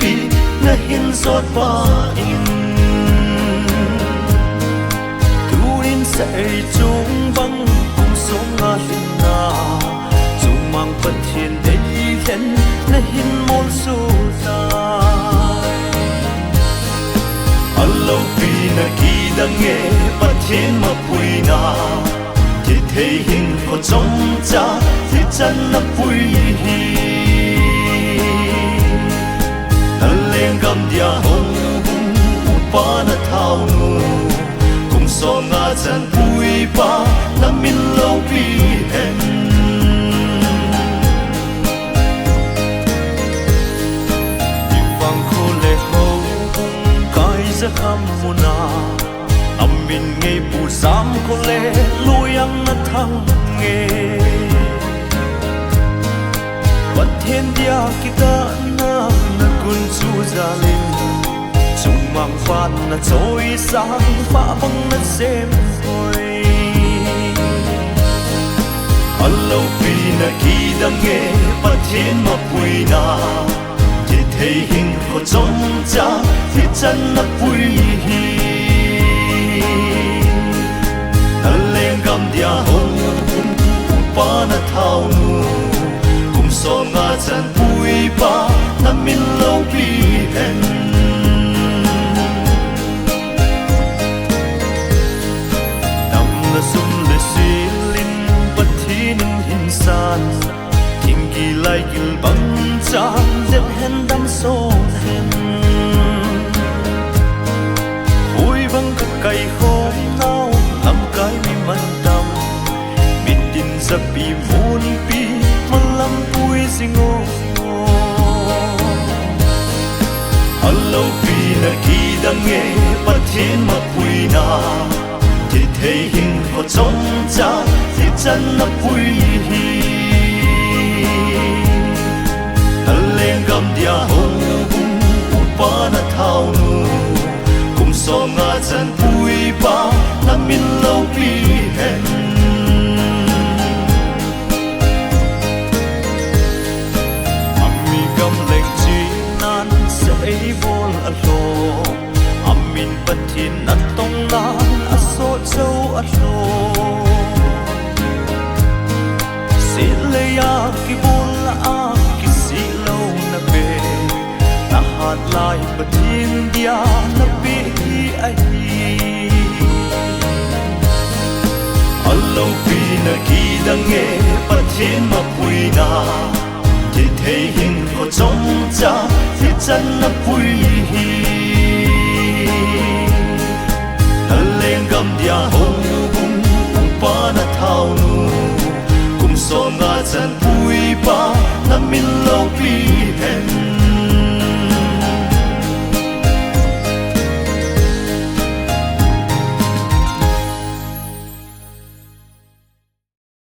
pi na hin zot ba in tuin say chung băng cùng sống nga hin na chung mang bất thiên đây lên na hin môn su ta alo pi na ki dang nghe bất thiên mà pui na thì thấy hình có trong cha thì chân na pui hi na lên gam dia hong pa na thao nu cùng so nga chân pui pa na min lâu pi hen kham muna amin ngei pu sam ko le luyang na thang nge wat thiên dia ki ta na na kun chu za lin chung mang phan na choi sang pha bang na sem hoi allo pi na ki dang nge wat thiên ma pui na thấy hình có trong cha thì chân nó vui hi ta lên gam dia hồng pa na thao nu cùng so nga chân vui pa na min lâu bi hen nam na sum le silin bất thi nin hin san kinh kỳ lai gil bang cha dep hen dam so hen hui bang ka kai khom nau lam kai mi man tam min din za pi mon pi man lam pui singo allo pi na ki dang nghe pat thiên ma pui na thì thấy hình có trong cha thì chân na pui hi lên gam dia hong pa na thao nu cùng so nga chân pui pa na min lâu pi hen ami gam leng chi nan say vol a lo amin patin na tong nan a so châu a lo se le ya ki bol a hạt lại bất thiên dia na bi ai allo pi na ki dang nghe bất thiên ma pui na thì thấy hình có trong cha thì chân na pui hi ta lên gam dia hong pa na thao nu cùng so nga chân pui pa na min